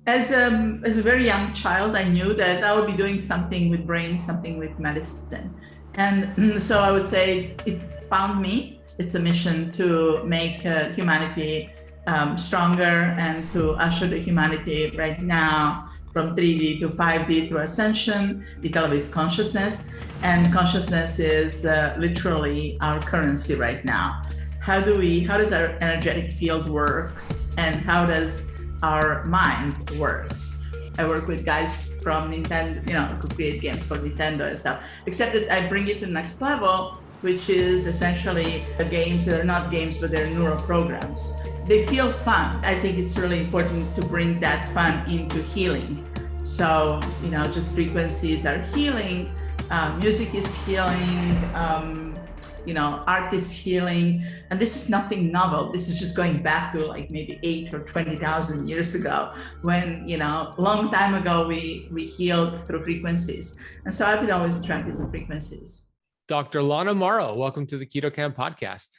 As a very young child, I knew that I would be doing something with brain, something with medicine. And so I would say it found me. It's a mission to make humanity stronger and to usher the humanity right now from 3D to 5D through ascension. It elevates consciousness, and consciousness is literally our currency right now. How does our energetic field works, and how does our mind works? I work with guys from Nintendo, who create games for Nintendo and stuff, except that I bring it to the next level, which is essentially games that are not games, but they're neuro programs. They feel fun. I think it's really important to bring that fun into healing. So, just frequencies are healing, music is healing, art is healing. And this is nothing novel. This is just going back to like maybe 8 or 20,000 years ago when, a long time ago, we healed through frequencies. And so I've been always attracted to frequencies. Dr. Lana Morrow, welcome to the Keto Kamp Podcast.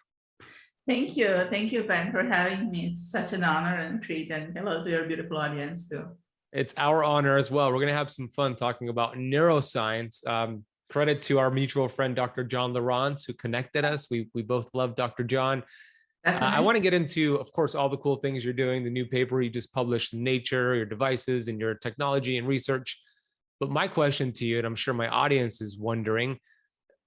Thank you. Thank you, Ben, for having me. It's such an honor and treat. And hello to your beautiful audience too. It's our honor as well. We're going to have some fun talking about neuroscience. Credit to our mutual friend, Dr. John Laurence, who connected us. We both love Dr. John. I want to get into, of course, all the cool things you're doing, the new paper you just published in Nature, your devices and your technology and research. But my question to you, and I'm sure my audience is wondering,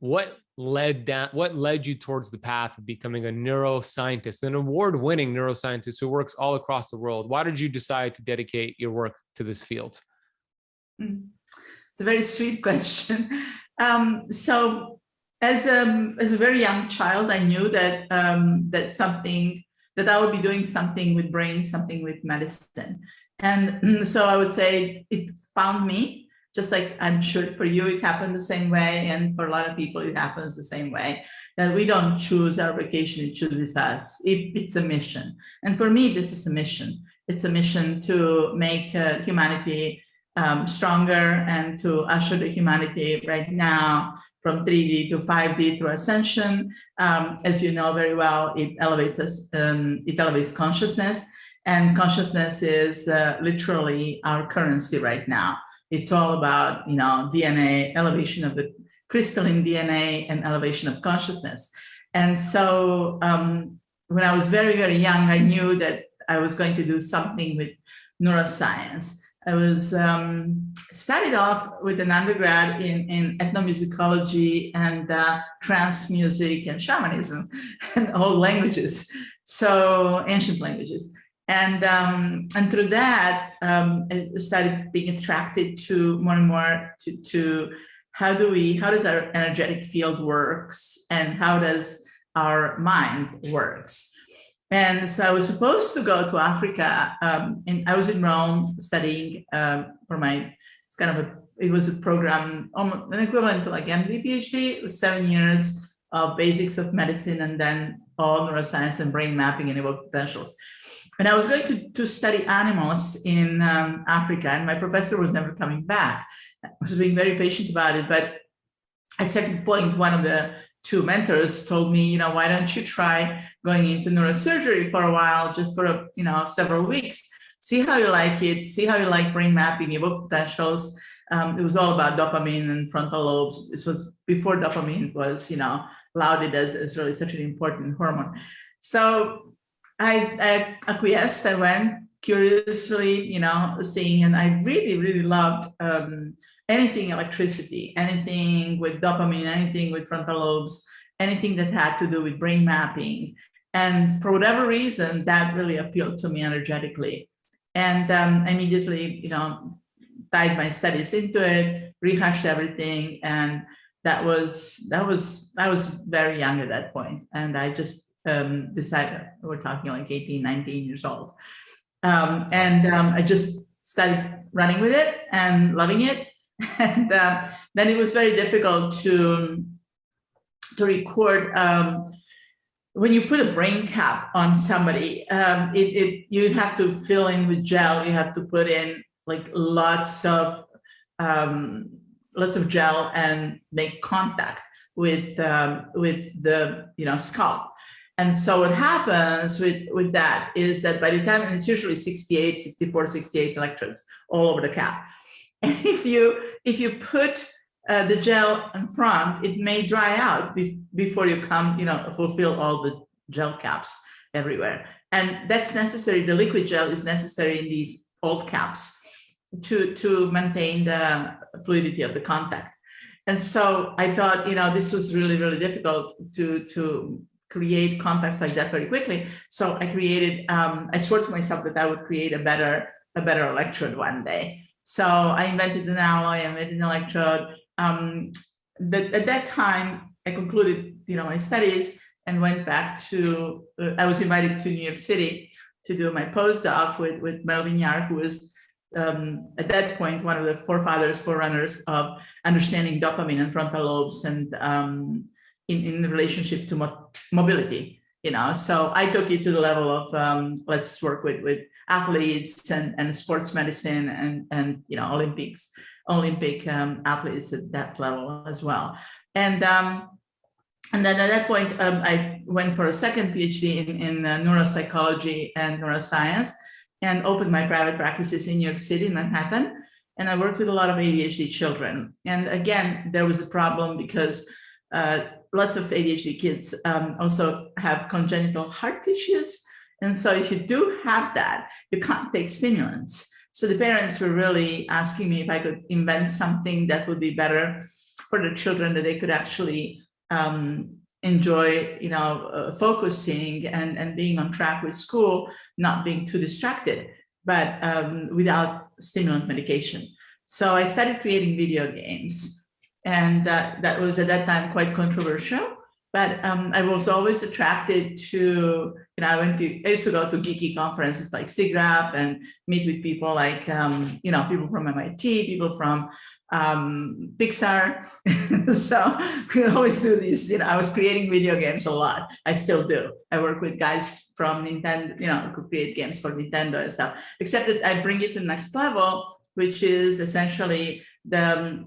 what led you towards the path of becoming a neuroscientist, an award-winning neuroscientist who works all across the world? Why did you decide to dedicate your work to this field? It's a very sweet question. So as a very young child, I knew that that I would be doing something with brain, something with medicine. And so I would say it found me. Just like I'm sure for you, it happened the same way. And for a lot of people, it happens the same way. That we don't choose our vocation, it chooses us if it's a mission. And for me, this is a mission. It's a mission to make humanity stronger and to usher the humanity right now from 3D to 5D through ascension. As you know very well, it elevates us, it elevates consciousness. And consciousness is literally our currency right now. It's all about, DNA, elevation of the crystalline DNA and elevation of consciousness. And so when I was very, very young, I knew that I was going to do something with neuroscience. I was started off with an undergrad in ethnomusicology and trance music and shamanism and old languages, so ancient languages. And through that, I started being attracted to more and more to how does our energetic field works, and how does our mind works. And so I was supposed to go to Africa, and I was in Rome studying it was a program, almost an equivalent to like MD PhD. It was 7 years of basics of medicine and then all neuroscience and brain mapping and evoked potentials. And I was going to study animals in Africa, and my professor was never coming back. I was being very patient about it, but at a certain point, one of the two mentors told me, why don't you try going into neurosurgery for a while, just for several weeks, see how you like it, see how you like brain mapping, evoke potentials. It was all about dopamine and frontal lobes. This was before dopamine was, lauded as really such an important hormone. So I acquiesced. I went curiously, seeing, and I really, really loved anything electricity, anything with dopamine, anything with frontal lobes, anything that had to do with brain mapping. And for whatever reason, that really appealed to me energetically. And I immediately, tied my studies into it, rehashed everything. And I was very young at that point. And I just decided, we're talking like 18, 19 years old. I just started running with it and loving it. And then it was very difficult to record. When you put a brain cap on somebody, you have to fill in with gel. You have to put in like lots of gel and make contact with the scalp. And so what happens with that is that by the time, and it's usually 68, 64, 68 electrodes all over the cap. And if you put the gel in front, it may dry out before you fulfill all the gel caps everywhere. And that's necessary. The liquid gel is necessary in these old caps to maintain the fluidity of the contact. And so I thought, this was really, really difficult to create contacts like that very quickly. So I created, I swore to myself that I would create a better electrode one day. So I invented an alloy, I made an electrode. At that time, I concluded, my studies and went back to, I was invited to New York City to do my postdoc with Melvin Yark, who was at that point one of the forerunners of understanding dopamine and frontal lobes and in relationship to mobility. So I took it to the level of let's work with athletes and sports medicine and Olympic athletes at that level as well. And then at that point, I went for a second PhD in neuropsychology and neuroscience, and opened my private practices in New York City, in Manhattan. And I worked with a lot of ADHD children. And again, there was a problem because lots of ADHD kids also have congenital heart issues. And so if you do have that, you can't take stimulants. So the parents were really asking me if I could invent something that would be better for the children, that they could actually enjoy, focusing and being on track with school, not being too distracted, but without stimulant medication. So I started creating video games, and that was at that time quite controversial. But I was always attracted to, I used to go to geeky conferences like SIGGRAPH and meet with people like, people from MIT, people from Pixar. So we always do these, I was creating video games a lot. I still do. I work with guys from Nintendo, who create games for Nintendo and stuff, except that I bring it to the next level, which is essentially the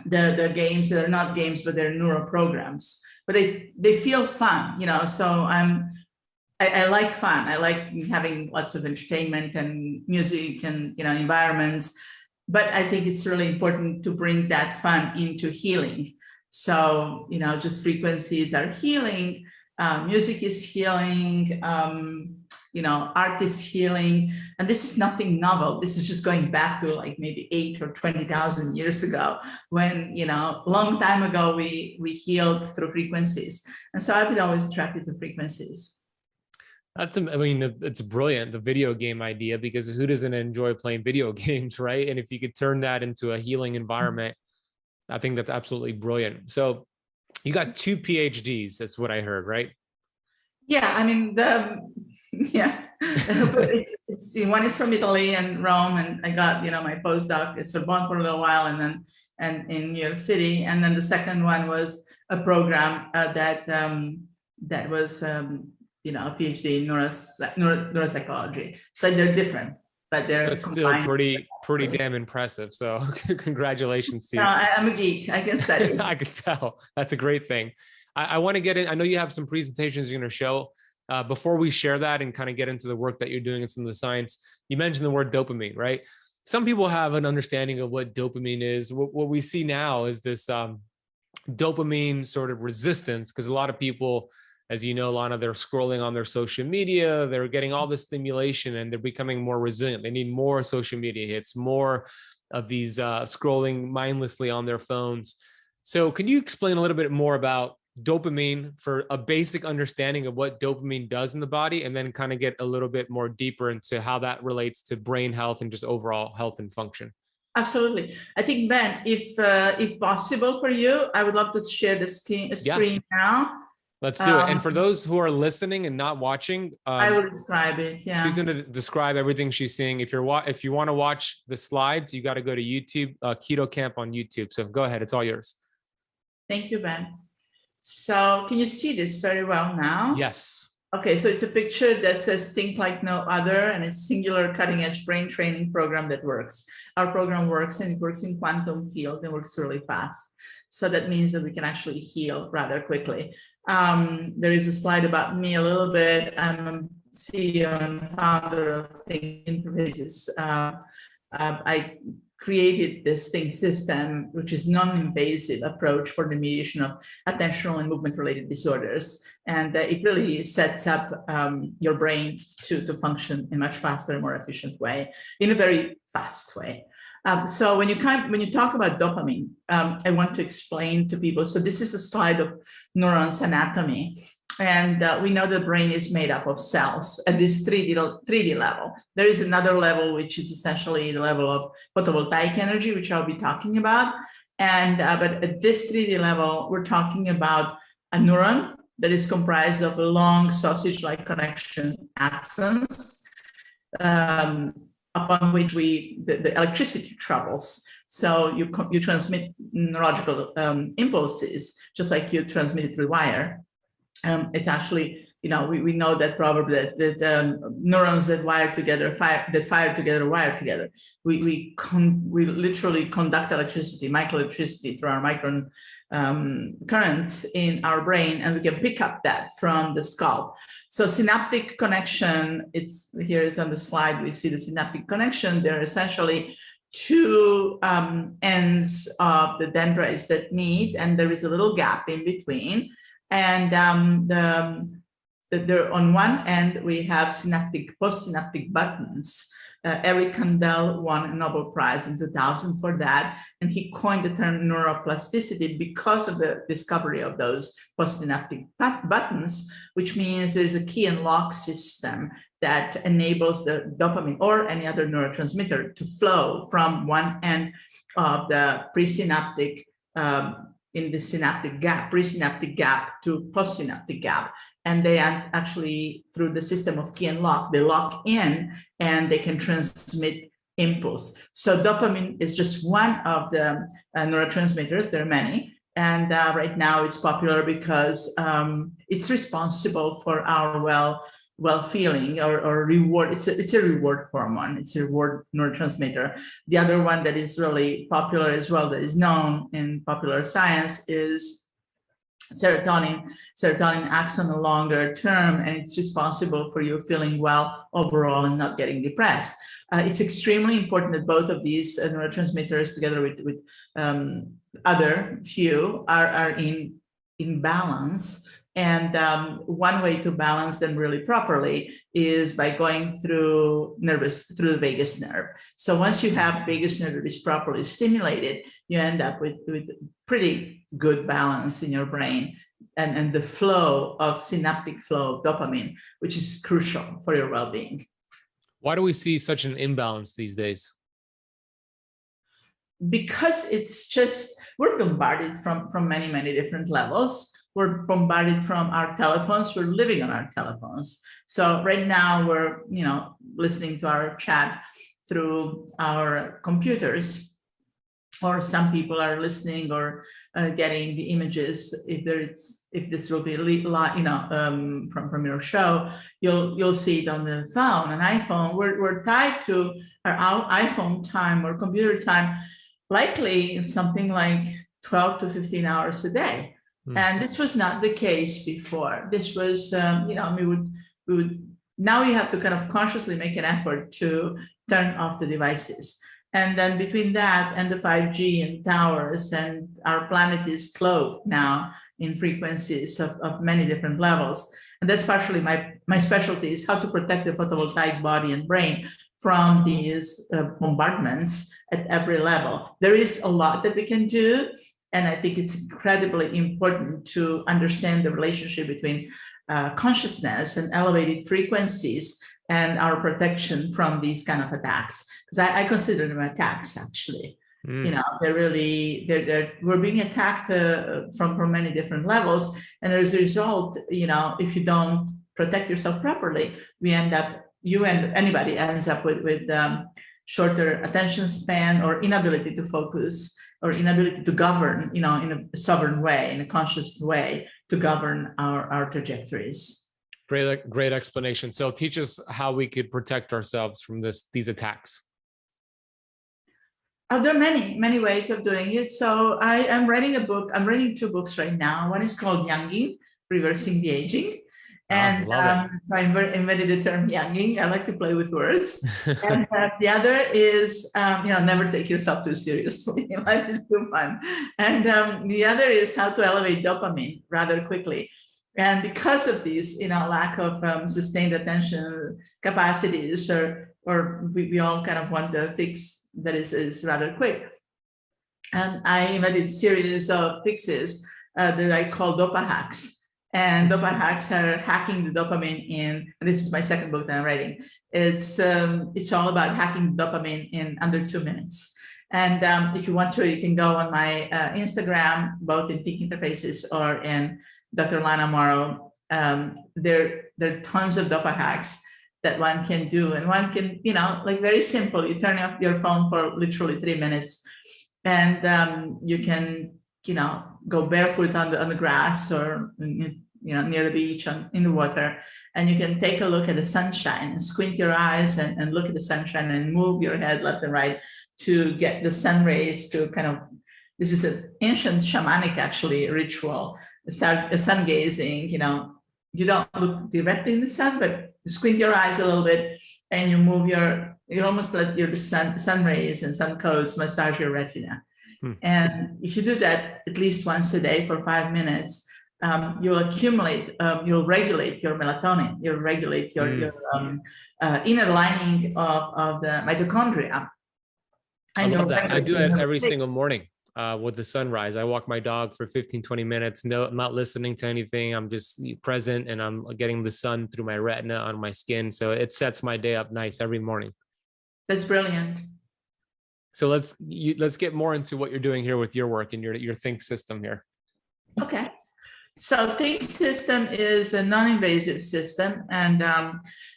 games that are not games, but they're neuro programs. But they feel fun, so I like fun. I like having lots of entertainment and music and, environments. But I think it's really important to bring that fun into healing. So, just frequencies are healing, music is healing, art is healing. And this is nothing novel. This is just going back to like maybe 8 or 20,000 years ago when, long time ago, we healed through frequencies. And so I've been always attracted to frequencies. It's brilliant, the video game idea, because who doesn't enjoy playing video games, right? And if you could turn that into a healing environment, I think that's absolutely brilliant. So you got 2 PhDs, that's what I heard, right? Yeah, but it's one is from Italy and Rome, and I got, my postdoc at Sorbonne for a little while, and in New York City. And then the second one was a program that was a PhD in neuropsychology. So they're different, but that's still pretty damn impressive. So congratulations to you. No, I'm a geek. I can study. I could tell. That's a great thing. I want to get in. I know you have some presentations you're going to show. Before we share that and kind of get into the work that you're doing and some of the science, you mentioned the word dopamine, right? Some people have an understanding of what dopamine is. What we see now is this dopamine sort of resistance, because a lot of people, as you know, Lana, they're scrolling on their social media, they're getting all this stimulation and they're becoming more resilient. They need more social media hits, more of these scrolling mindlessly on their phones. So can you explain a little bit more about dopamine for a basic understanding of what dopamine does in the body, and then kind of get a little bit more deeper into how that relates to brain health and just overall health and function? Absolutely. I think, Ben, if possible for you, I would love to share the screen now. Let's do it. And for those who are listening and not watching, I will describe it. Yeah. She's going to describe everything she's seeing. If you want to watch the slides, you got to go to YouTube, Keto Kamp on YouTube. So go ahead. It's all yours. Thank you, Ben. So can you see this very well now? Yes. Okay, so it's a picture that says think like no other, and it's singular cutting edge brain training program that works. Our program works, and it works in quantum field and works really fast. So that means that we can actually heal rather quickly. There is a slide about me a little bit. I'm a CEO and founder of Think Interfaces. I created this Think system, which is non-invasive approach for the mediation of attentional and movement-related disorders. And it really sets up your brain to function in a much faster, more efficient way, in a very fast way. So when you talk about dopamine, I want to explain to people. So this is a slide of neurons anatomy. And we know the brain is made up of cells at this 3D level. There is another level, which is essentially the level of photovoltaic energy, which I'll be talking about. And but at this 3D level, we're talking about a neuron that is comprised of long sausage-like connection axons, upon which the electricity travels. So you transmit neurological impulses, just like you transmit it through wire. It's actually, we know that probably that neurons that fire together wire together. We literally conduct electricity, microelectricity through our micron currents in our brain, and we can pick up that from the scalp. So synaptic connection, here is on the slide, we see the synaptic connection. They're essentially two ends of the dendrites that meet, and there is a little gap in between. And on one end, we have postsynaptic buttons. Eric Kandel won a Nobel Prize in 2000 for that. And he coined the term neuroplasticity because of the discovery of those postsynaptic buttons, which means there's a key and lock system that enables the dopamine or any other neurotransmitter to flow from one end of the presynaptic in the synaptic gap, presynaptic gap to postsynaptic gap. And they actually, through the system of key and lock, they lock in and they can transmit impulse. So dopamine is just one of the neurotransmitters. There are many. And right now it's popular because it's responsible for our well-feeling or reward. It's a reward hormone. It's a reward neurotransmitter. The other one that is really popular as well, that is known in popular science, is serotonin. Serotonin acts on a longer term, and it's responsible for you feeling well overall and not getting depressed. It's extremely important that both of these neurotransmitters, together with other few, are in balance. And one way to balance them really properly is by going through the vagus nerve. So once you have vagus nerve that is properly stimulated, you end up with pretty good balance in your brain and the synaptic flow of dopamine, which is crucial for your well-being. Why do we see such an imbalance these days? Because it's just, we're bombarded from many, many different levels. We're bombarded from our telephones. We're living on our telephones. So right now we're, listening to our chat through our computers, or some people are listening or getting the images. If this will be from your show, you'll see it on the phone, an iPhone. We're tied to our iPhone time or computer time, likely something like 12 to 15 hours a day. And this was not the case before. This was, we would, now you have to kind of consciously make an effort to turn off the devices. And then between that and the 5G and towers, and our planet is clothed now in frequencies of many different levels. And that's partially my specialty, is how to protect the photovoltaic body and brain from these bombardments at every level. There is a lot that we can do. And I think it's incredibly important to understand the relationship between consciousness and elevated frequencies and our protection from these kind of attacks. Because I consider them attacks, actually. They're really, we're being attacked from many different levels. And as a result, if you don't protect yourself properly, anybody ends up with shorter attention span or inability to focus, or inability to govern, in a sovereign way, in a conscious way, to govern our trajectories. Great explanation. So teach us how we could protect ourselves from these attacks. There are many ways of doing it. So I am writing a book. I'm writing 2 books right now. One is called Younging, Reversing the Aging. And so I invented the term younging. I like to play with words. And the other is, never take yourself too seriously. Life is too fun. And the other is how to elevate dopamine rather quickly. And because of this, lack of sustained attention capacities, or we all kind of want the fix that is rather quick. And I invented a series of fixes that I call dopa hacks. And dopa hacks are hacking the dopamine in, and this is my second book that I'm writing. It's all about hacking the dopamine in under 2 minutes. And if you want to, you can go on my Instagram, both in Peak Interfaces or in Dr. Lana Morrow. There are tons of dopa hacks that one can do. And one can, very simple, you turn off your phone for literally 3 minutes, and you can, go barefoot on the grass or, near the beach in the water, and you can take a look at the sunshine and squint your eyes and look at the sunshine and move your head left and right to get the sun rays to this is an ancient shamanic actually ritual. Start sun gazing, you don't look directly in the sun, but you squint your eyes a little bit and you move you almost let your sun rays and sun codes massage your retina. And if you do that at least once a day for 5 minutes, you'll regulate your melatonin, you'll regulate your inner lining of the mitochondria. I love that. I do that every single morning with the sunrise. I walk my dog for 15-20 minutes. No, I'm not listening to anything. I'm just present, and I'm getting the sun through my retina on my skin. So it sets my day up nice every morning. That's brilliant. So let's get more into what you're doing here with your work and your Think system here. Okay. So Think system is a non-invasive system, and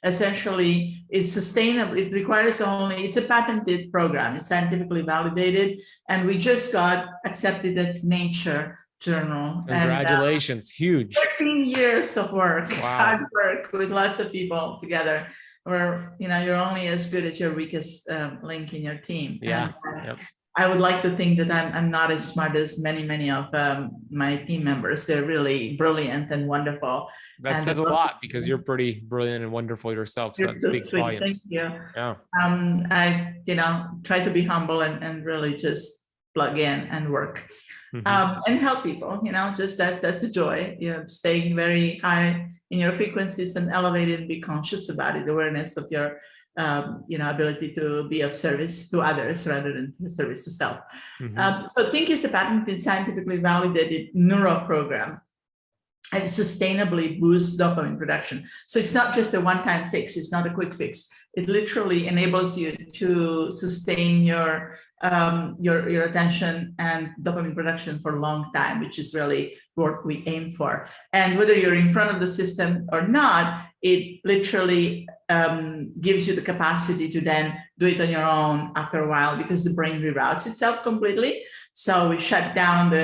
essentially it's sustainable. It requires it's a patented program. It's scientifically validated, and we just got accepted at Nature Journal. Congratulations. And, huge. 13 years of work, wow. Hard work with lots of people together. Where you're only as good as your weakest link in your team. Yeah. And, I would like to think that I'm not as smart as many of my team members. They're really brilliant and wonderful. That says a lot, because you're pretty brilliant and wonderful yourself. So that speaks volumes. Thank you. Yeah. I try to be humble and really just plug in and work and help people. Just that's a joy. Staying very high in your frequencies and elevated, and be conscious about it. Awareness of your ability to be of service to others rather than service to self. So Think is the patented, scientifically validated neuro program, and sustainably boosts dopamine production. So it's not just a one-time fix. It's not a quick fix. It literally enables you to sustain your attention and dopamine production for a long time, which is really what we aim for. And whether you're in front of the system or not, it literally gives you the capacity to then do it on your own after a while, because the brain reroutes itself completely. So we shut down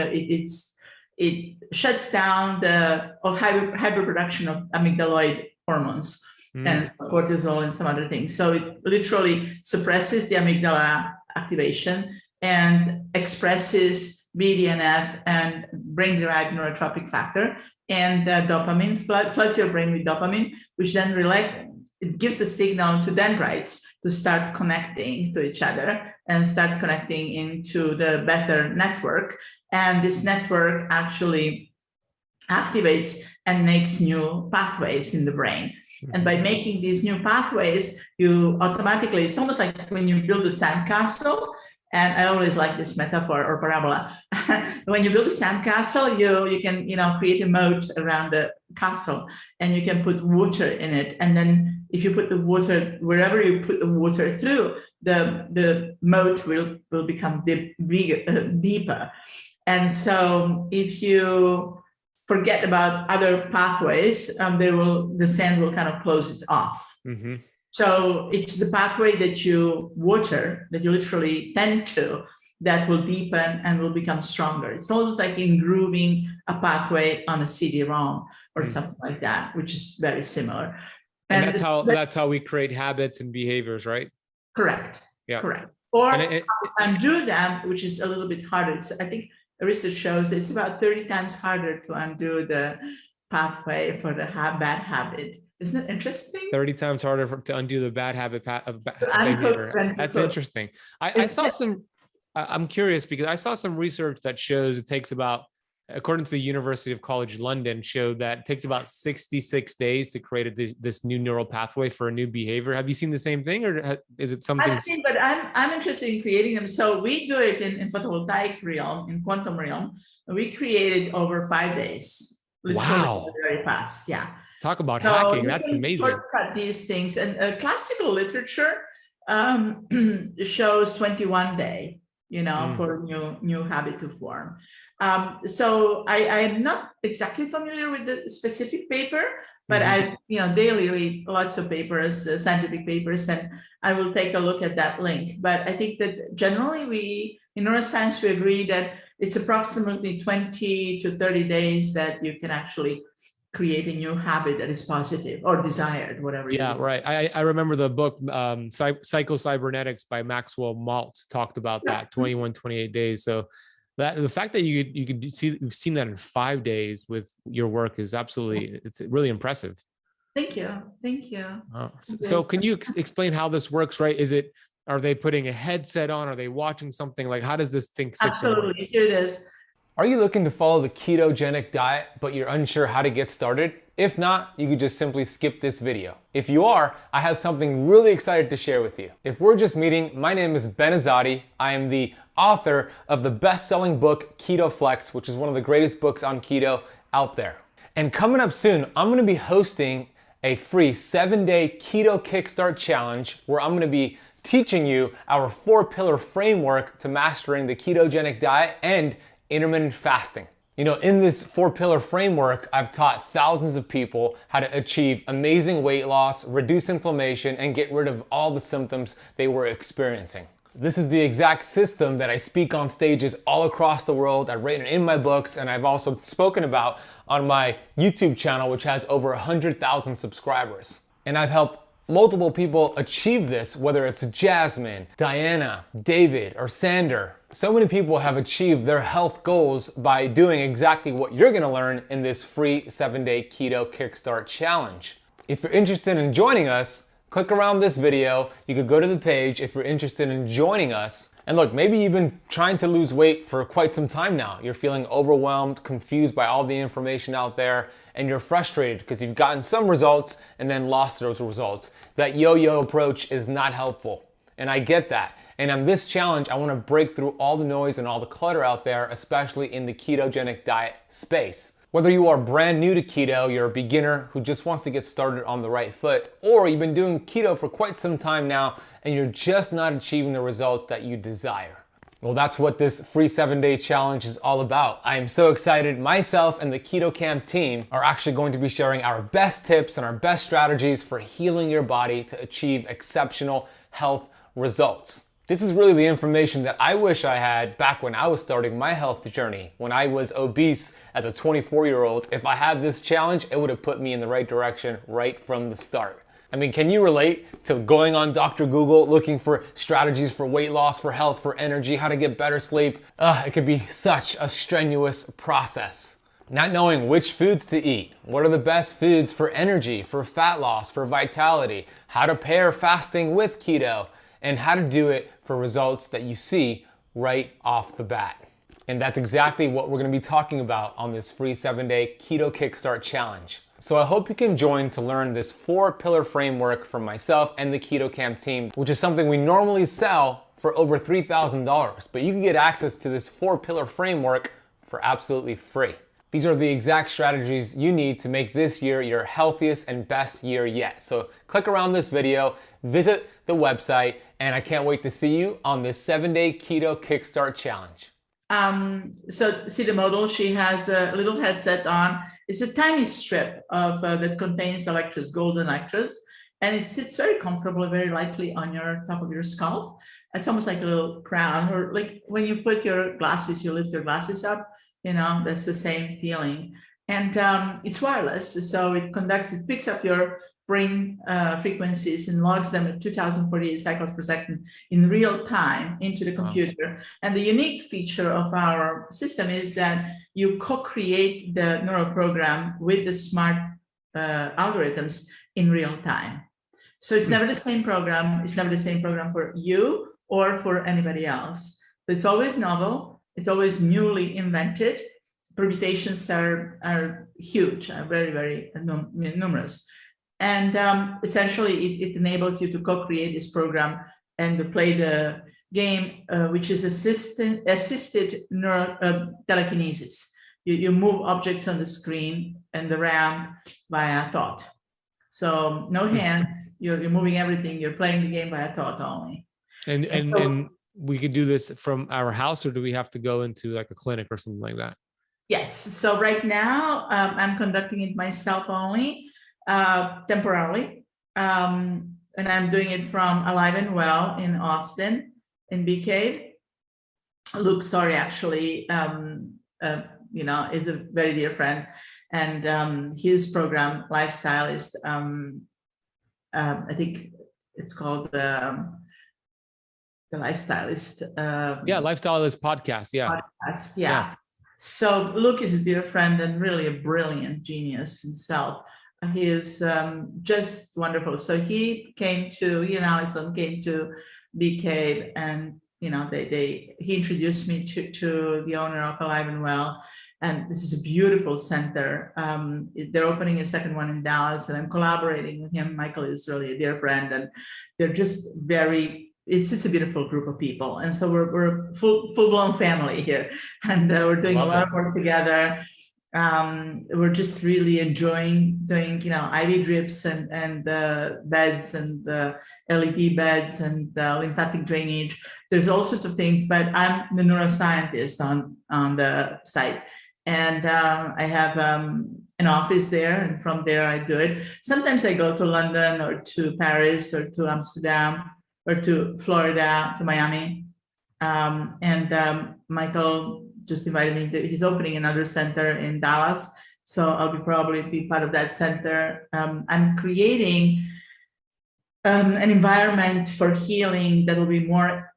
it shuts down the hyperproduction of amygdaloid hormones and cortisol and some other things. So it literally suppresses the amygdala activation and expresses BDNF and brain-derived neurotropic factor, and dopamine floods your brain with dopamine, which then it gives the signal to dendrites to start connecting to each other and start connecting into the better network. And this network actually activates and makes new pathways in the brain. And by making these new pathways, you automatically, it's almost like when you build a sandcastle. And I always like this metaphor or parabola. When you build a sandcastle, you can create a moat around the castle, and you can put water in it. And then if you put the water, wherever you put the water through, the moat will become deeper. And so if you forget about other pathways, the sand will kind of close it off. So it's the pathway that you water, that you literally tend to, that will deepen and will become stronger. It's almost like engrooving a pathway on a CD-ROM or something like that, which is very similar. And that's how we create habits and behaviors, right? Correct. Yeah. Correct. Or undo them, which is a little bit harder. I think research shows that it's about 30 times harder to undo the pathway for the bad habit. Isn't it interesting? 30 times harder to undo the bad habit behavior. That's interesting. I'm curious because I saw some research that shows it takes about, according to the University of College London, showed that it takes about 66 days to create this new neural pathway for a new behavior. Have you seen the same thing, or is it something? I've seen, but I'm interested in creating them. So we do it in photovoltaic realm, in quantum realm. We create it over 5 days. Wow. Very fast. Yeah. Talk about hacking. That's amazing. Shortcut these things. And classical literature shows 21 day, for new habit to form. So I am not exactly familiar with the specific paper, but I daily read lots of papers, scientific papers, and I will take a look at that link. But I think that generally in neuroscience, we agree that it's approximately 20 to 30 days that you can actually create a new habit that is positive or desired, whatever. Yeah, right. I remember the book Psycho-Cybernetics by Maxwell Maltz talked about that 21, 28 days. So the fact that you've seen that in 5 days with your work is it's really impressive. Thank you. So can you explain how this works, right? Are they putting a headset on? Are they watching something? Like, how does this system Absolutely, work? Here it is. Are you looking to follow the ketogenic diet, but you're unsure how to get started? If not, you could just simply skip this video. If you are, I have something really excited to share with you. If we're just meeting, my name is Ben Azadi. I am the author of the best-selling book, Keto Flex, which is one of the greatest books on keto out there. And coming up soon, I'm gonna be hosting a free 7-day Keto Kickstart Challenge where I'm gonna be teaching you our 4-pillar framework to mastering the ketogenic diet and intermittent fasting. In this 4-pillar framework, I've taught thousands of people how to achieve amazing weight loss, reduce inflammation, and get rid of all the symptoms they were experiencing. This is the exact system that I speak on stages all across the world. I've written in my books, and I've also spoken about on my YouTube channel, which has over 100,000 subscribers. And I've helped multiple people achieve this, whether it's Jasmine, Diana, David, or Sander. So many people have achieved their health goals by doing exactly what you're gonna learn in this free 7-day Keto Kickstart Challenge. If you're interested in joining us, click around this video. You could go to the page if you're interested in joining us. And look, maybe you've been trying to lose weight for quite some time now. You're feeling overwhelmed, confused by all the information out there, and you're frustrated because you've gotten some results and then lost those results. That yo-yo approach is not helpful, and I get that. And on this challenge, I want to break through all the noise and all the clutter out there, especially in the ketogenic diet space. Whether you are brand new to keto, you're a beginner who just wants to get started on the right foot, or you've been doing keto for quite some time now and you're just not achieving the results that you desire. Well, that's what this free 7-day challenge is all about. I am so excited. Myself and the Keto Kamp team are actually going to be sharing our best tips and our best strategies for healing your body to achieve exceptional health results. This is really the information that I wish I had back when I was starting my health journey, when I was obese as a 24-year-old. If I had this challenge, it would have put me in the right direction right from the start. I mean, can you relate to going on Dr. Google, looking for strategies for weight loss, for health, for energy, how to get better sleep? It could be such a strenuous process. Not knowing which foods to eat, what are the best foods for energy, for fat loss, for vitality, how to pair fasting with keto, and how to do it for results that you see right off the bat. And that's exactly what we're gonna be talking about on this free 7-day Keto Kickstart Challenge. So I hope you can join to learn this 4-pillar framework from myself and the Keto Kamp team, which is something we normally sell for over $3,000, but you can get access to this 4-pillar framework for absolutely free. These are the exact strategies you need to make this year your healthiest and best year yet. So click around this video, visit the website, and I can't wait to see you on this 7-day Keto Kickstart Challenge. So see the model, she has a little headset on. It's a tiny strip of that contains electrodes, golden electrodes, and it sits very comfortably, very lightly on your top of your scalp. It's almost like a little crown, or like when you put your glasses, you lift your glasses up, that's the same feeling. And it's wireless, so it picks up your brain frequencies and logs them at 2048 cycles per second in real time into the computer. Wow. And the unique feature of our system is that you co-create the neural program with the smart algorithms in real time. So it's never the same program. It's never the same program for you or for anybody else. It's always novel. It's always newly invented. Permutations are huge, are very, very numerous. And essentially, it enables you to co-create this program and to play the game, which is assisted telekinesis. You move objects on the screen and the RAM via thought. So no hands, you're moving everything, you're playing the game via thought only. And we could do this from our house, or do we have to go into like a clinic or something like that? Yes. So right now, I'm conducting it myself only, temporarily. And I'm doing it from Alive and Well in Austin, in Bee Cave. Luke Story actually, is a very dear friend. And his program, Lifestylist, I think it's called the Lifestylist. Lifestylist podcast. Yeah. Podcast, yeah. So Luke is a dear friend and really a brilliant genius himself. He is just wonderful. So he came to, Allison came to Bee Cave, and he introduced me to the owner of Alive and Well. And this is a beautiful center. They're opening a second one in Dallas, and I'm collaborating with him. Michael is really a dear friend, and they're just it's just a beautiful group of people. And so we're full-blown family here, and we're doing a lot of work together. We're just really enjoying doing, IV drips and beds and LED beds and lymphatic drainage. There's all sorts of things, but I'm the neuroscientist on the site. And I have an office there, and from there I do it. Sometimes I go to London or to Paris or to Amsterdam or to Florida, to Miami. Michael just invited me. He's opening another center in Dallas, so I'll probably be part of that center. I'm creating an environment for healing that will be more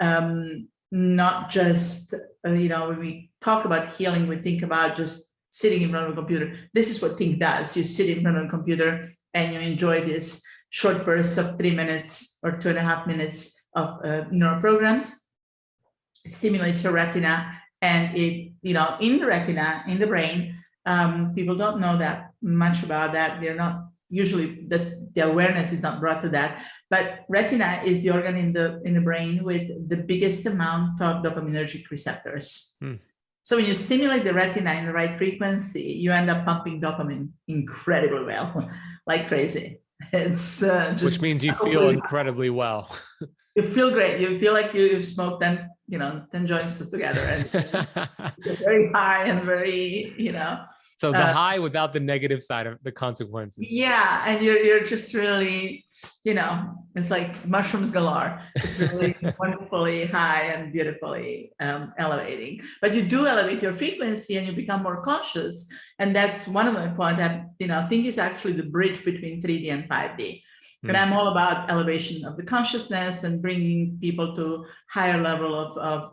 not just when we talk about healing, we think about just sitting in front of a computer. This is what Think does. You sit in front of a computer and you enjoy this short bursts of 3 minutes or 2.5 minutes of neural programs. It stimulates your retina, and it, in the retina, in the brain, people don't know that much about that. They're not usually, the awareness is not brought to that. But retina is the organ in the brain with the biggest amount of dopaminergic receptors. So when you stimulate the retina in the right frequency, you end up pumping dopamine incredibly well, like crazy. It's which means you feel incredibly well. You feel great. You feel like you've smoked 10 joints together, and you're very high and very, So the high without the negative side of the consequences. Yeah, and you're just really, it's like mushrooms galore. It's really wonderfully high and beautifully elevating. But you do elevate your frequency and you become more conscious. And that's one of my points that, think is actually the bridge between 3D and 5D. And I'm all about elevation of the consciousness and bringing people to higher level of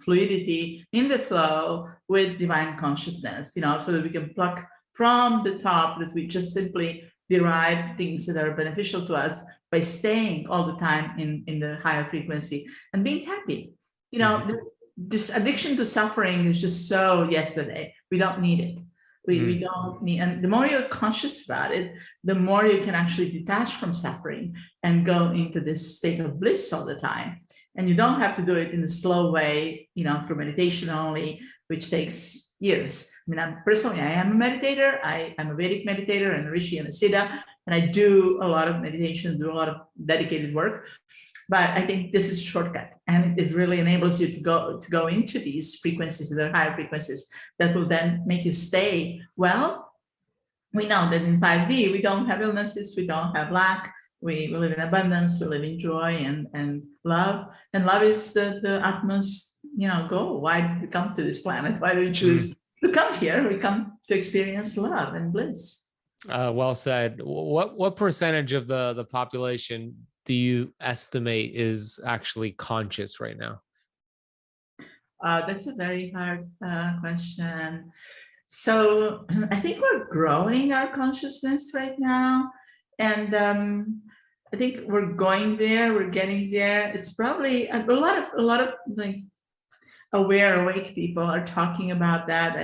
fluidity in the flow with divine consciousness, so that we can pluck from the top, that we just simply derive things that are beneficial to us by staying all the time in the higher frequency and being happy. This addiction to suffering is just so yesterday. We don't need it. We don't need, and the more you're conscious about it, the more you can actually detach from suffering and go into this state of bliss all the time. And you don't have to do it in a slow way, through meditation only, which takes years. I am a meditator. I'm a Vedic meditator and a Rishi and a Siddha, and I do a lot of meditation, do a lot of dedicated work. But I think this is a shortcut, and it really enables you to go into these frequencies that are higher frequencies that will then make you stay well. We know that in 5D, we don't have illnesses, we don't have lack, we live in abundance, we live in joy and love. And love is the utmost, goal. Why did we come to this planet? Why do we choose to come here? We come to experience love and bliss. Well said. What percentage of the population do you estimate is actually conscious right now? That's a very hard question. So I think we're growing our consciousness right now. And I think we're going there, we're getting there. It's probably a lot of like aware, awake people are talking about that.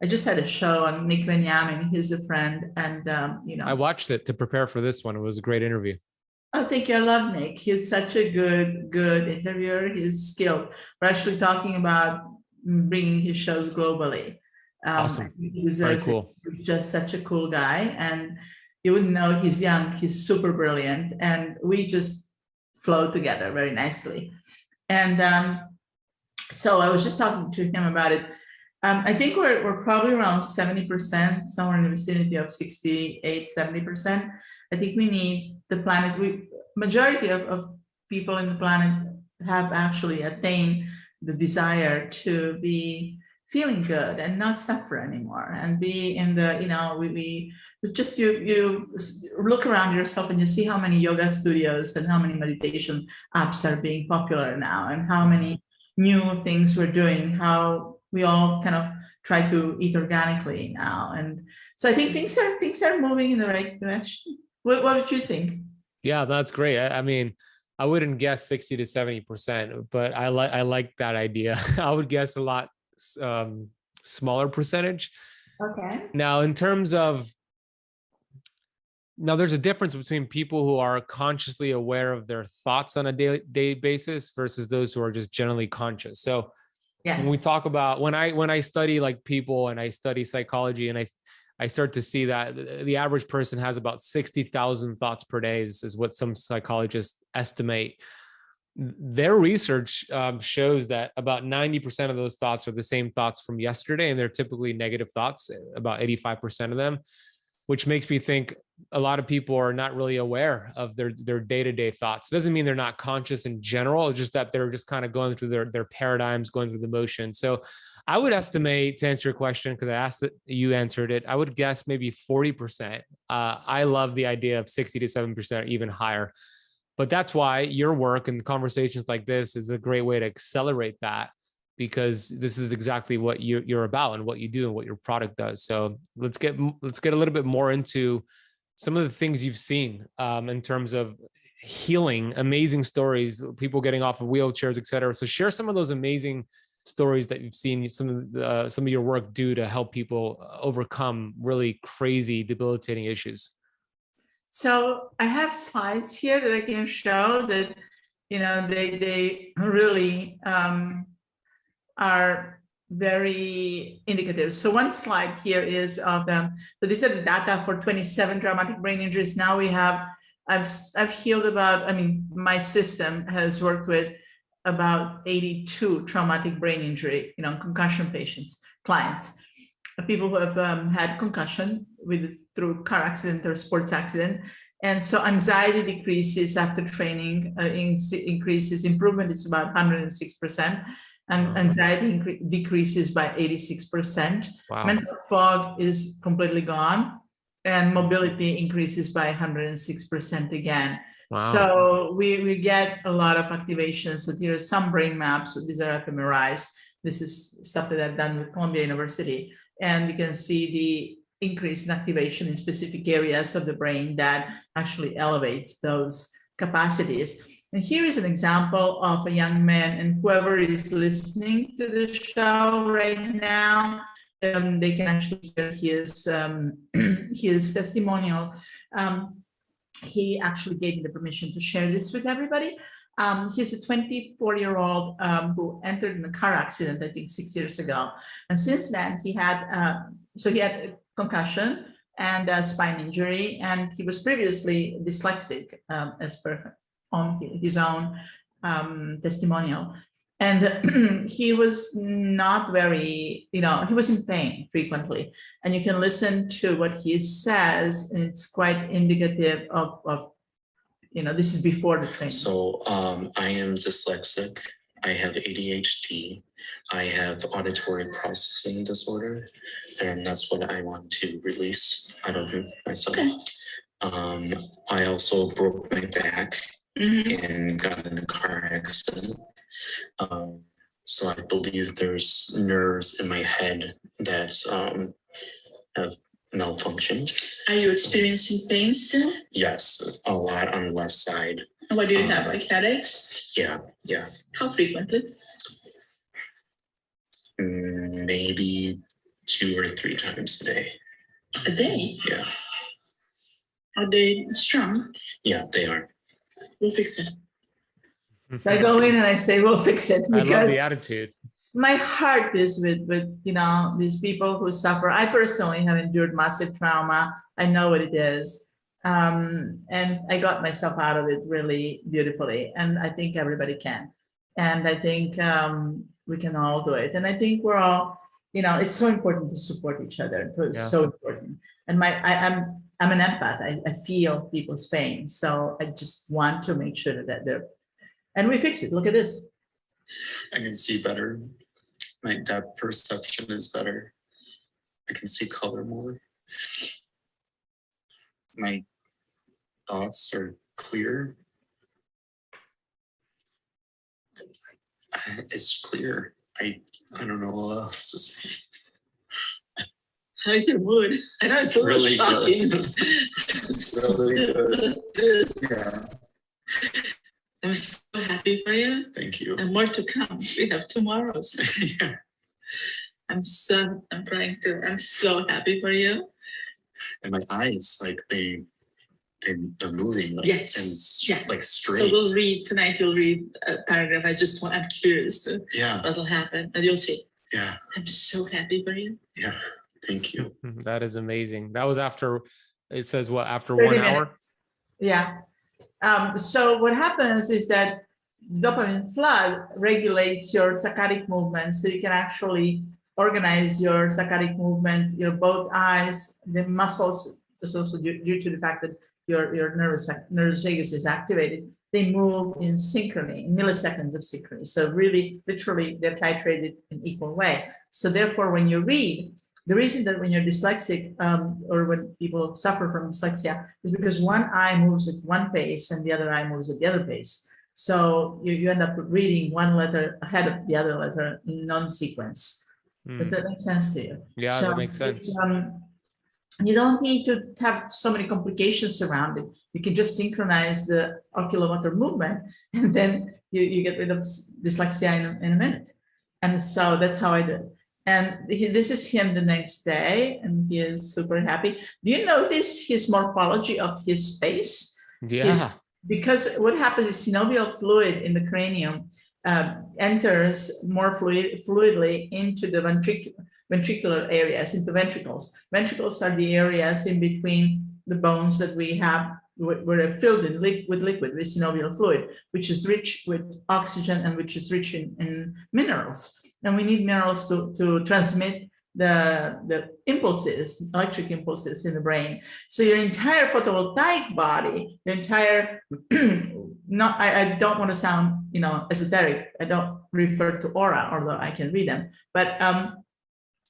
I just had a show on Nick Benjamin. He's a friend, and I watched it to prepare for this one. It was a great interview. Oh, thank you. I love Nick. He's such a good interviewer. He's skilled. We're actually talking about bringing his shows globally. Awesome. Very cool. He's just such a cool guy, and you wouldn't know he's young. He's super brilliant, and we just flow together very nicely. And so I was just talking to him about it. I think we're probably around 70%, somewhere in the vicinity of 68, 70%. I think we need the planet. Majority of people in the planet have actually attained the desire to be feeling good and not suffer anymore, and be in the, we just, you look around yourself and you see how many yoga studios and how many meditation apps are being popular now, and how many new things we're doing, how we all kind of try to eat organically now. And so I think things are moving in the right direction. What would you think? Yeah, that's great. I mean, I wouldn't guess 60 to 70%, but I like that idea. I would guess a lot smaller percentage. Okay. Now, in terms of, there's a difference between people who are consciously aware of their thoughts on a daily basis versus those who are just generally conscious. So yes. When we talk about, when I study like people and I study psychology, and I start to see that the average person has about 60,000 thoughts per day is what some psychologists estimate. Their research shows that about 90% of those thoughts are the same thoughts from yesterday, and they're typically negative thoughts, about 85% of them, which makes me think a lot of people are not really aware of their day-to-day thoughts. It doesn't mean they're not conscious in general. It's just that they're just kind of going through their paradigms, going through the motion. So I would estimate, to answer your question, because I asked that you answered it, I would guess maybe 40%. I love the idea of 60 to 7%, even higher. But that's why your work and conversations like this is a great way to accelerate that, because this is exactly what you're about and what you do and what your product does. So let's get a little bit more into some of the things you've seen in terms of healing, amazing stories, people getting off of wheelchairs, et cetera. So share some of those amazing stories that you've seen some of your work do to help people overcome really crazy, debilitating issues. So I have slides here that I can show that, they really are very indicative. So one slide here is of them. So these are the data for 27 traumatic brain injuries. Now I've healed about, my system has worked with about 82 traumatic brain injury, concussion patients, clients, people who have had concussion through car accident or sports accident. And so anxiety decreases after training, increases, improvement is about 106%. And anxiety decreases by 86%. Wow. Mental fog is completely gone, and mobility increases by 106% again. Wow. So we get a lot of activations. So here are some brain maps. So these are fMRIs. This is stuff that I've done with Columbia University. And you can see the increase in activation in specific areas of the brain that actually elevates those capacities. And here is an example of a young man, and whoever is listening to the show right now, they can actually hear his testimonial. He actually gave me the permission to share this with everybody. He's a 24-year-old who entered in a car accident, I think 6 years ago. And since then, he had a concussion and a spine injury, and he was previously dyslexic, as per on his own testimonial. And he was not very, he was in pain frequently. And you can listen to what he says, and it's quite indicative of this is before the training. So I am dyslexic. I have ADHD. I have auditory processing disorder, and that's what I want to release out of myself. Okay. I also broke my back and got in a car accident. So I believe there's nerves in my head that have malfunctioned. Are you experiencing pain still? Yes, a lot on the left side. What do you have, like headaches? Yeah. How frequently? Maybe 2 or 3 times a day. A day? Yeah. Are they strong? Yeah, they are. We'll fix it. So I go in and I say, we'll fix it. I love the attitude. My heart is with these people who suffer. I personally have endured massive trauma. I know what it is. And I got myself out of it really beautifully. And I think everybody can. And I think we can all do it. And I think we're all, it's so important to support each other. It's so important. And I'm an empath. I feel people's pain. So I just want to make sure that they're, and we fix it. Look at this. I can see better. My depth perception is better. I can see color more. My thoughts are clear. It's clear. I don't know what else to say. How's your mood? I know it's a little Really shocking. good. It's really good. Yeah. I'm so happy for you. Thank you. And more to come. We have tomorrows. Yeah. I'm so happy for you. And my eyes, like they're moving, like, Yes. and like straight. So we'll read tonight. You'll read a paragraph. I'm curious to what'll happen, and you'll see. Yeah. I'm so happy for you. Yeah. Thank you. That is amazing. That was after, it says what, after 1 hour? Minutes. Yeah. So what happens is that dopamine flood regulates your saccadic movement, so you can actually organize your saccadic movement, your both eyes, the muscles. It's also due to the fact that your neurotransmitter is activated. They move in synchrony, in milliseconds of synchrony. So really, literally, they're titrated in equal way. So therefore, when you read, the reason that when you're dyslexic or when people suffer from dyslexia is because one eye moves at one pace and the other eye moves at the other pace. So you end up reading one letter ahead of the other letter in non-sequence. Does that make sense to you? Yeah, so that makes sense. You don't need to have so many complications around it. You can just synchronize the oculomotor movement, and then you get rid of dyslexia in a minute. And so that's how I did. And this is him the next day, and he is super happy. Do you notice his morphology of his face? Yeah. Because what happens is synovial fluid in the cranium enters more fluidly into the ventricular areas, into ventricles. Ventricles are the areas in between the bones that we have, where they're filled with liquid, with synovial fluid, which is rich with oxygen and which is rich in minerals. And we need minerals to transmit the impulses, electric impulses in the brain. So your entire photovoltaic body, your entire, I don't want to sound, esoteric. I don't refer to aura, although I can read them, but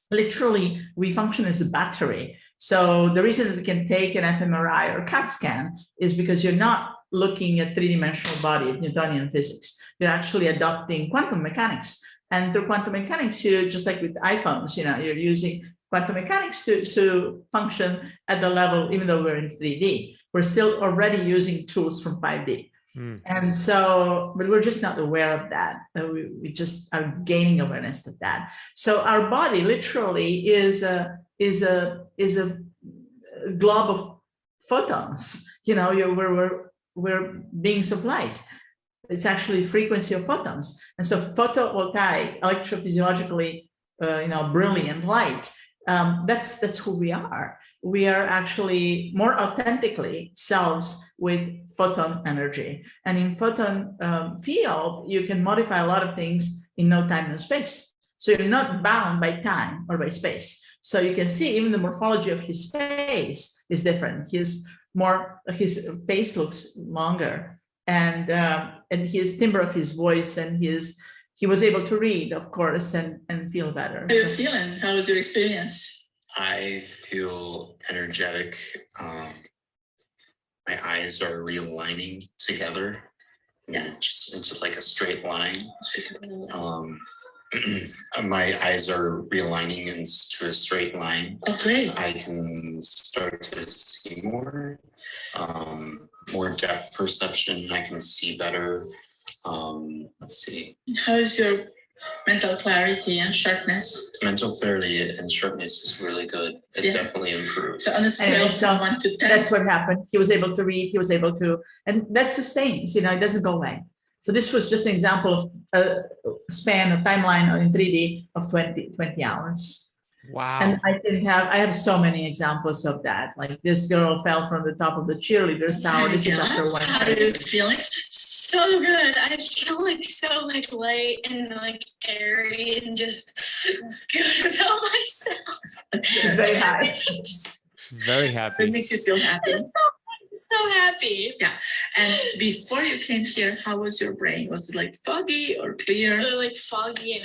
literally we function as a battery. So the reason that we can take an fMRI or CAT scan is because you're not looking at three-dimensional body, at Newtonian physics. You're actually adopting quantum mechanics. And through quantum mechanics, you just like with iPhones, you're using quantum mechanics to function at the level, even though we're in 3D. We're still already using tools from 5D. And so, but we're just not aware of that. We just are gaining awareness of that. So our body literally is a glob of photons. We're beings of light. It's actually frequency of photons. And so photovoltaic, electrophysiologically, brilliant light, that's who we are. we are actually more authentically selves with photon energy. And in photon field, you can modify a lot of things in no time, no space. So you're not bound by time or by space. So you can see even the morphology of his face is different. His face looks longer, and his timbre of his voice, and he was able to read, of course, and feel better. How are you feeling? How was your experience? I feel energetic. My eyes are realigning together, just into like a straight line. My eyes are realigning into a straight line. Oh, great. I can start to see more depth perception. I can see better. Let's see. How is your mental clarity and sharpness? Mental clarity and sharpness is really good. It definitely improved. So on a scale of 1 to 10. That's what happened. He was able to read, and that sustains, it doesn't go away. So this was just an example of a span, a timeline in 3D of 20 hours. Wow. And I have so many examples of that. Like this girl fell from the top of the cheerleader tower. This is after 1 How are you feeling? So good. I feel so light and airy and just good about myself. She's very high. Very happy. So it makes you feel happy. So happy. Yeah. And before you came here, how was your brain? Was it foggy or clear? Foggy,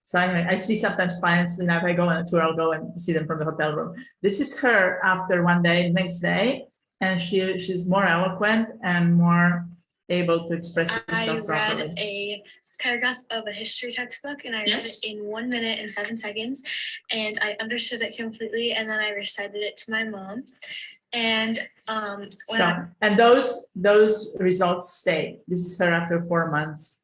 So anyway, I see sometimes clients, if I go on a tour, I'll go and see them from the hotel room. This is her after one day, next day, and she's more eloquent and more able to express herself properly. I read a paragraph of a history textbook, and I read it in 1 minute and 7 seconds, and I understood it completely, and then I recited it to my mom. And those results stay. This is her after 4 months,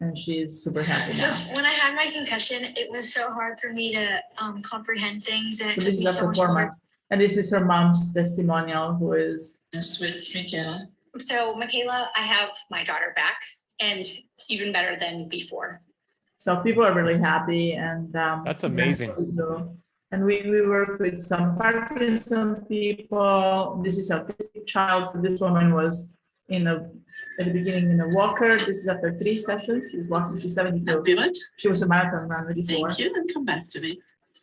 and she's super happy now. When I had my concussion, it was so hard for me to comprehend things, and so this is after 4 months, and this is her mom's testimonial, who is with Michaela. So Michaela, I have my daughter back, and even better than before. So people are really happy, and that's amazing. And we work with some Parkinson people. This is autistic child. So this woman was at the beginning in a walker. This is after 3 sessions. She's walking. She's 72. She was a marathon runner before. Thank you, and come back to me.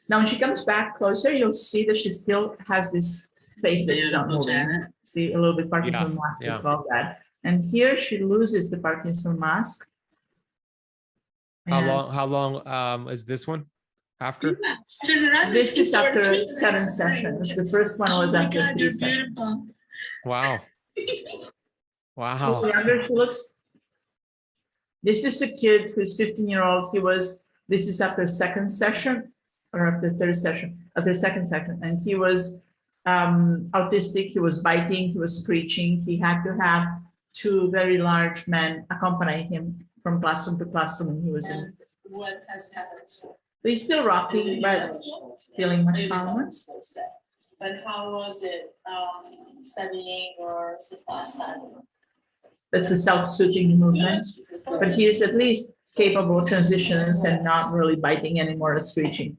Now, when she comes back closer, you'll see that she still has this face that's not moving. See a little bit Parkinson mask, we call that. And here she loses the Parkinson mask. How long is this one? After? This is after 7 sessions. The first one was after 3 sessions. Wow. Wow. So the younger she looks. This is a kid who's 15-year-old. This is after 2nd session or after 3rd session, after 2nd session. And he was autistic. He was biting, he was screeching. He had to have 2 very large men accompany him from classroom to classroom. And he was in. What has happened? He's still rocking, but feeling much calmer. But how was it studying or since last time? That's a self-soothing movement, but he is at least capable of transitions and not really biting anymore or screeching.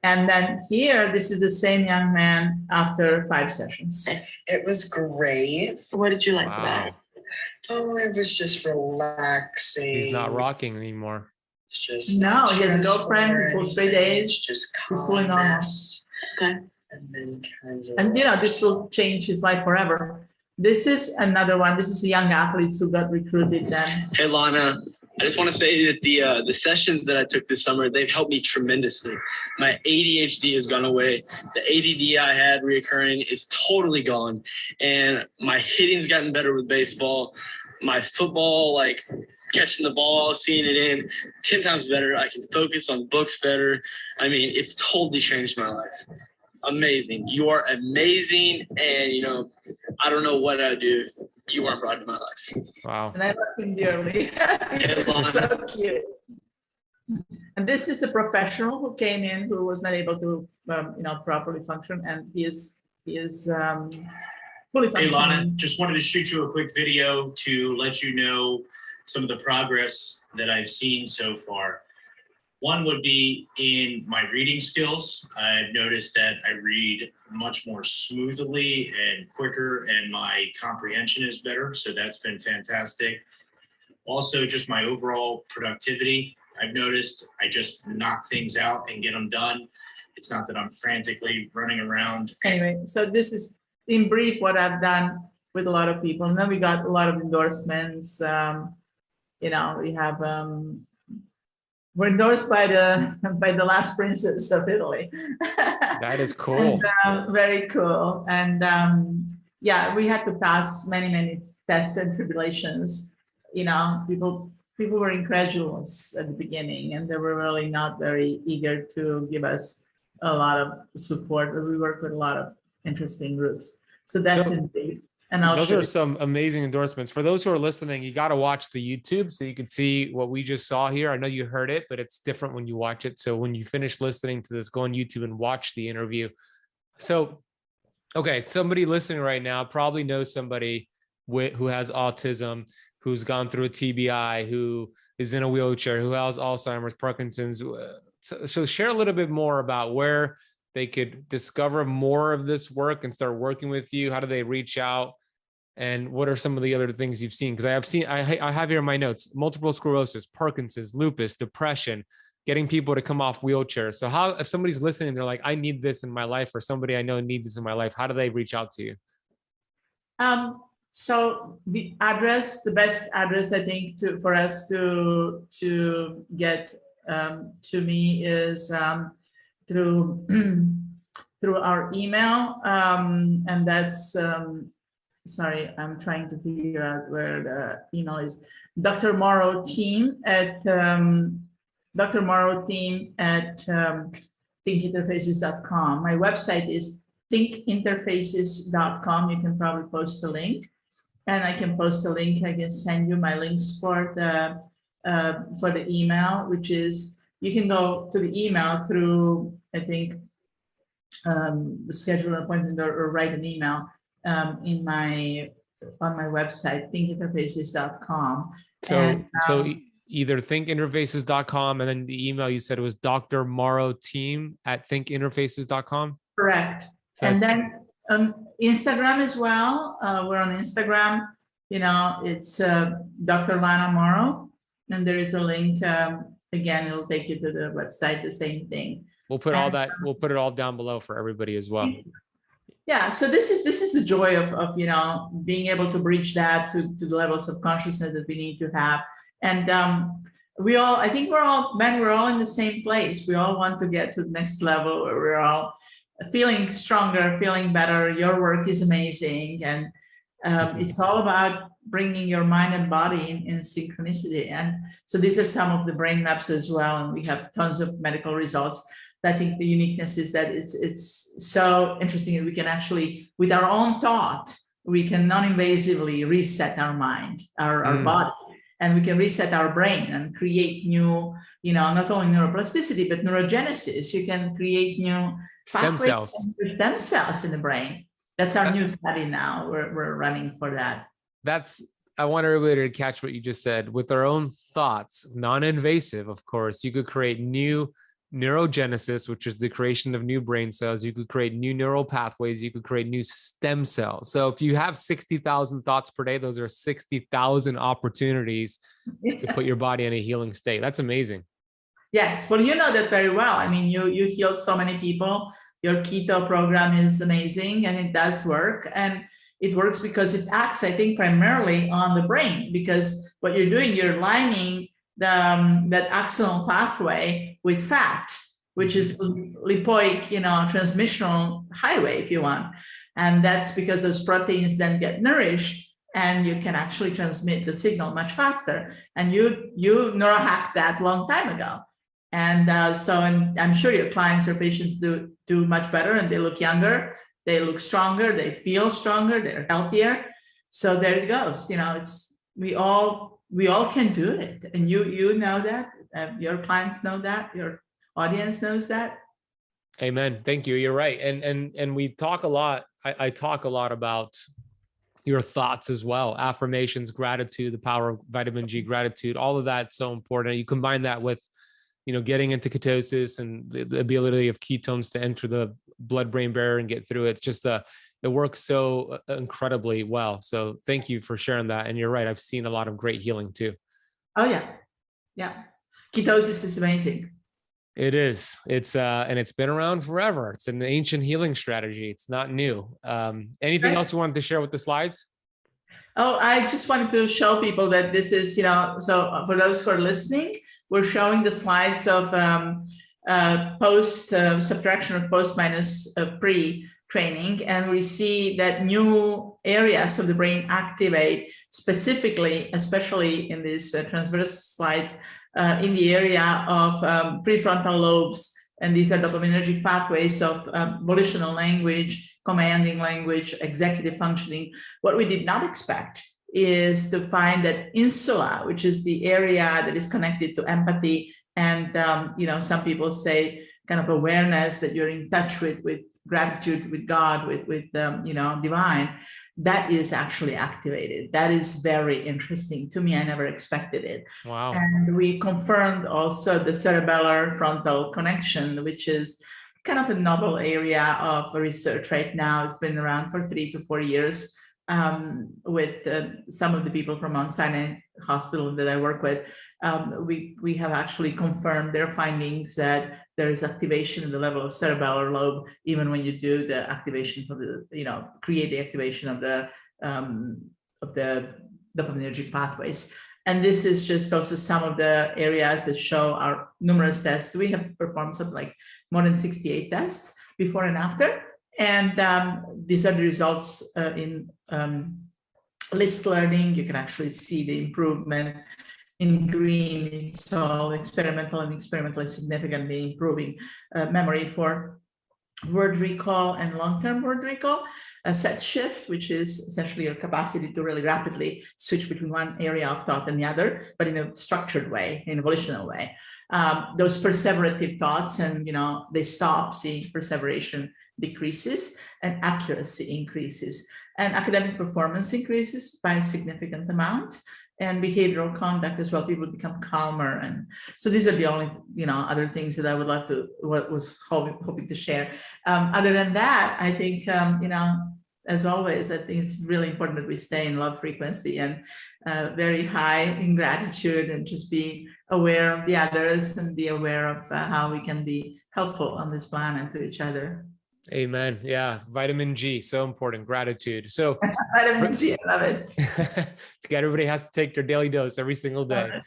And then here, this is the same young man after 5 sessions. It was great. What did you like about it? Oh, it was just relaxing. He's not rocking anymore. Just no, he has a girlfriend, full straight A's. Just he's fully normal. Okay. And this will change his life forever. This is another one. This is a young athlete who got recruited then. Hey, Lana. I just want to say that the sessions that I took this summer, they've helped me tremendously. My ADHD has gone away. The ADD I had reoccurring is totally gone. And my hitting's gotten better with baseball. My football, catching the ball, seeing it in, 10 times better. I can focus on books better. I mean, it's totally changed my life. Amazing. You are amazing. And, I don't know what I'd do if you weren't brought into my life. Wow. And I love him dearly. So cute. And this is a professional who came in who was not able to, properly function, and he is fully functioning. Hey, Lana, just wanted to shoot you a quick video to let you know some of the progress that I've seen so far. One would be in my reading skills. I've noticed that I read much more smoothly and quicker, and my comprehension is better. So that's been fantastic. Also, just my overall productivity. I've noticed I just knock things out and get them done. It's not that I'm frantically running around. Anyway, so this is in brief what I've done with a lot of people. And then we got a lot of endorsements. We have we're endorsed by the last princess of Italy. That is cool. And, very cool. And we had to pass many tests and tribulations. People were incredulous at the beginning, and they were really not very eager to give us a lot of support. But we work with a lot of interesting groups. So that's indeed. And those are some amazing endorsements. For those who are listening, you got to watch the YouTube so you can see what we just saw here. I know you heard it, but it's different when you watch it. So when you finish listening to this, go on YouTube and watch the interview. So, okay, somebody listening right now probably knows somebody who has autism, who's gone through a TBI, who is in a wheelchair, who has Alzheimer's, Parkinson's. So share a little bit more about where they could discover more of this work and start working with you. How do they reach out? And what are some of the other things you've seen? Because I have here in my notes, multiple sclerosis, Parkinson's, lupus, depression, getting people to come off wheelchairs. So if somebody's listening, they're like, I need this in my life, or somebody I know needs this in my life, how do they reach out to you? So the best address, I think, for us to get to me is through our email, and that's sorry, I'm trying to figure out where the email is. Dr. Morrow team at thinkinterfaces.com. My website is thinkinterfaces.com. You can probably post a link, and I can post a link. I can send you my links for the email, which is, you can go to the email through, I think, schedule an appointment or write an email on my website, thinkinterfaces.com. So either thinkinterfaces.com, and then the email you said it was Dr. Morrow team at thinkinterfaces.com. Correct. And then Instagram as well. We're on Instagram. It's Dr. Lana Morrow, and there is a link. Again, it'll take you to the website. The same thing. We'll put we'll put it all down below for everybody as well. Yeah, so this is the joy of being able to bridge that to the levels of consciousness that we need to have. And I think we're all in the same place. We all want to get to the next level where we're all feeling stronger, feeling better. Your work is amazing, and it's all about bringing your mind and body in synchronicity. And so these are some of the brain maps as well, and we have tons of medical results. I think the uniqueness is that it's so interesting that we can actually, with our own thought, we can non-invasively reset our mind, our body, and we can reset our brain and create new, not only neuroplasticity, but neurogenesis. You can create new stem cells in the brain. That's our new study now. We're running for that. I want everybody to catch what you just said. With our own thoughts, non-invasive, of course, you could create new neurogenesis, which is the creation of new brain cells. You could create new neural pathways. You could create new stem cells. So if you have 60,000 thoughts per day, those are 60,000 opportunities to put your body in a healing state. That's amazing. Yes. Well, you know that very well. I mean, you healed so many people. Your keto program is amazing, and it does work. And it works because it acts, I think, primarily on the brain, because what you're doing, you're lining that axonal pathway with fat, which is lipoic, transmissional highway, if you want. And that's because those proteins then get nourished, and you can actually transmit the signal much faster. And you neurohacked that long time ago. And and I'm sure your clients or patients do much better, and they look younger, they look stronger, they feel stronger, they're healthier. So there it goes. We all can do it, and you know that. Your clients know that. Your audience knows that. Amen. Thank you. You're right. And we talk a lot. I talk a lot about your thoughts as well. Affirmations, gratitude, the power of vitamin G, gratitude, all of that's so important. You combine that with getting into ketosis and the ability of ketones to enter the blood-brain barrier and get through it. It's just it works so incredibly well. So thank you for sharing that. And you're right, I've seen a lot of great healing too. Oh yeah. Ketosis is amazing. It is. And it's been around forever. It's an ancient healing strategy. It's not new. Anything else you wanted to share with the slides? Oh, I just wanted to show people that this is, so for those who are listening, we're showing the slides of post subtraction of post minus pre training, and we see that new areas of the brain activate specifically, especially in these transverse slides, in the area of prefrontal lobes. And these are dopaminergic pathways of volitional language, commanding language, executive functioning. What we did not expect is to find that insula, which is the area that is connected to empathy and, some people say kind of awareness, that you're in touch with gratitude, with God, with divine, that is actually activated. That is very interesting to me. I never expected it. Wow. And we confirmed also the cerebellar frontal connection, which is kind of a novel area of research right now. It's been around for 3 to 4 years with some of the people from Mount Sinai Hospital that I work with. We have actually confirmed their findings that there is activation in the level of cerebellar lobe, even when you do the activations of the, create the activation of the dopaminergic pathways. And this is just also some of the areas that show our numerous tests. We have performed something like more than 68 tests before and after. And these are the results in list learning. You can actually see the improvement in green. It's all experimental and experimentally significantly improving memory for word recall and long-term word recall. A set shift, which is essentially your capacity to really rapidly switch between one area of thought and the other, but in a structured way, in a volitional way. Those perseverative thoughts, and they stop, seeing perseveration decreases and accuracy increases, and academic performance increases by a significant amount, and behavioral conduct as well. People become calmer. And so these are the only other things that I would like to, what was hoping to share. Other than that, I think as always, I think it's really important that we stay in love frequency and very high in gratitude, and just be aware of the others and be aware of how we can be helpful on this planet to each other. Amen. Yeah. Vitamin G, so important. Gratitude. So Vitamin G, I love it. Everybody has to take their daily dose every single day.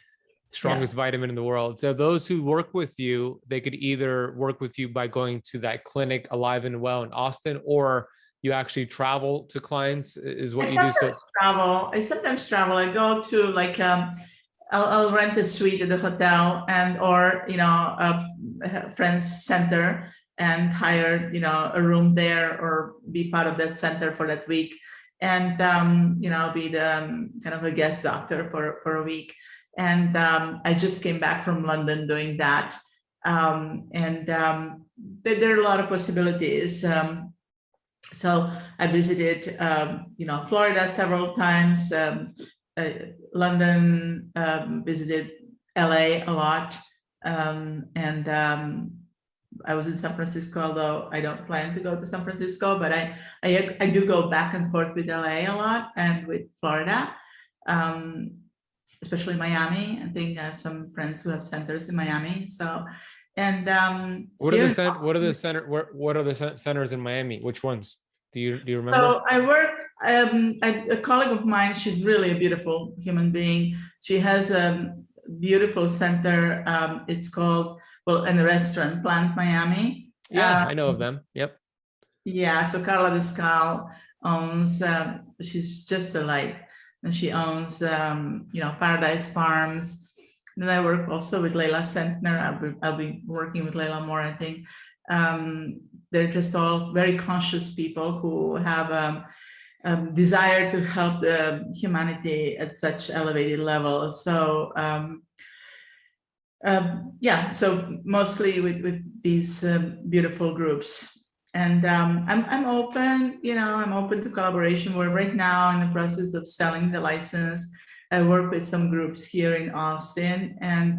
Strongest vitamin in the world. So those who work with you, they could either work with you by going to that clinic, Alive and Well in Austin, or you actually travel to clients, is what you do. So I sometimes travel. I go to I'll rent a suite at the hotel or a friend's center, and hire, a room there, or be part of that center for that week. And, I'll be the kind of a guest doctor for a week. And I just came back from London doing that. There are a lot of possibilities. So I visited, Florida several times, London, visited LA a lot. I was in San Francisco, although I don't plan to go to San Francisco, but I do go back and forth with LA a lot, and with Florida, especially Miami. I think I have some friends who have centers in Miami. So, and what are the centers in Miami? Which ones? Do you remember? So I work. A colleague of mine. She's really a beautiful human being. She has a beautiful center. It's called, and a restaurant, Plant Miami. Yeah, I know of them. Yep. Yeah, so Carla Descal owns, she's just a light, and she owns, Paradise Farms. Then I work also with Layla Sentner. I'll be working with Layla more, I think. They're just all very conscious people who have a desire to help the humanity at such elevated levels. So, so mostly with these beautiful groups, and I'm open, I'm open to collaboration. We're right now in the process of selling the license I work with some groups here in Austin, and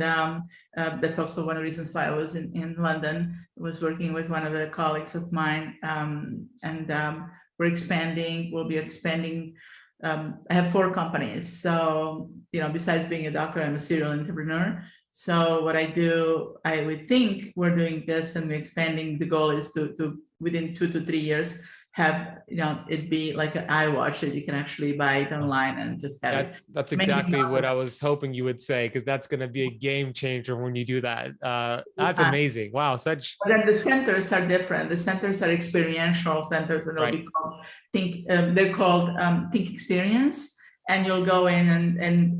that's also one of the reasons why I was in London. I was working with one of the colleagues of mine, and we're expanding. We'll be expanding. I have 4 companies. So, besides being a doctor, I'm a serial entrepreneur. So what I do, I would think we're doing this and we're expanding. The goal is to within 2 to 3 years, have, it be like an iWatch that you can actually buy it online and just have it. That's exactly what I was hoping you would say, because that's going to be a game changer when you do that. That's amazing. Wow. But then the centers are different. The centers are experiential centers, and they'll be called they're called Think Experience. And you'll go in and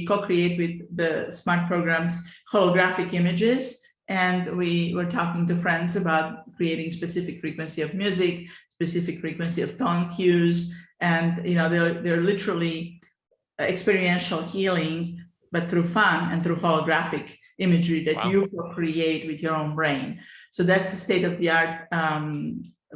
co-create with the smart programs holographic images. And we were talking to friends about creating specific frequency of music, specific frequency of tone cues, and they're literally experiential healing, but through fun and through holographic imagery that you create with your own brain. So that's the state-of-the-art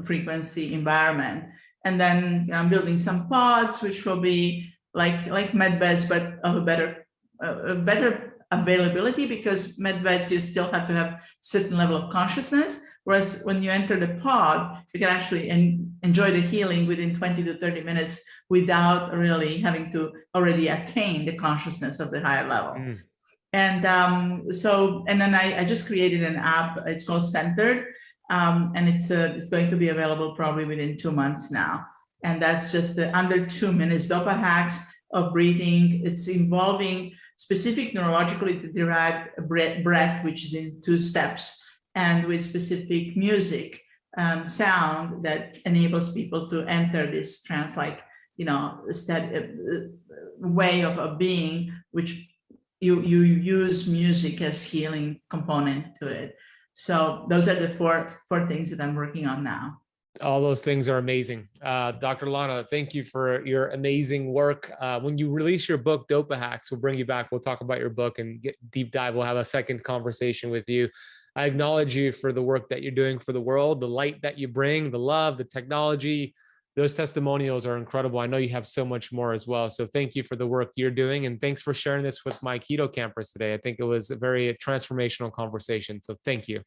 frequency environment. And then I'm building some pods, which will be like med beds, but of a better availability, because med beds, you still have to have certain level of consciousness. Whereas when you enter the pod, you can actually enjoy the healing within 20 to 30 minutes without really having to already attain the consciousness of the higher level. And then I just created an app. It's called Centered, and it's going to be available probably within 2 months now. And that's just the under 2 minutes dopa hacks of breathing. It's involving specific neurologically derived breath, which is in 2 steps, and with specific music, sound that enables people to enter this trance-like, way of being, which you use music as healing component to it. So those are the four things that I'm working on now. All those things are amazing. Dr. Lana, thank you for your amazing work. When you release your book, Dopa Hacks, we'll bring you back. We'll talk about your book and get deep dive. We'll have a second conversation with you. I acknowledge you for the work that you're doing for the world, the light that you bring, the love, the technology. Those testimonials are incredible. I know you have so much more as well. So thank you for the work you're doing. And thanks for sharing this with my keto campers today. I think it was a very transformational conversation. So thank you.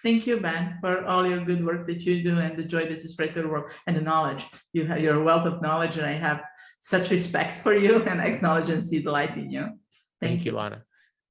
Thank you, Ben, for all your good work that you do and the joy that you spread to the world and the knowledge. You have your wealth of knowledge, and I have such respect for you, and I acknowledge and see the light in you. Thank you, Lana.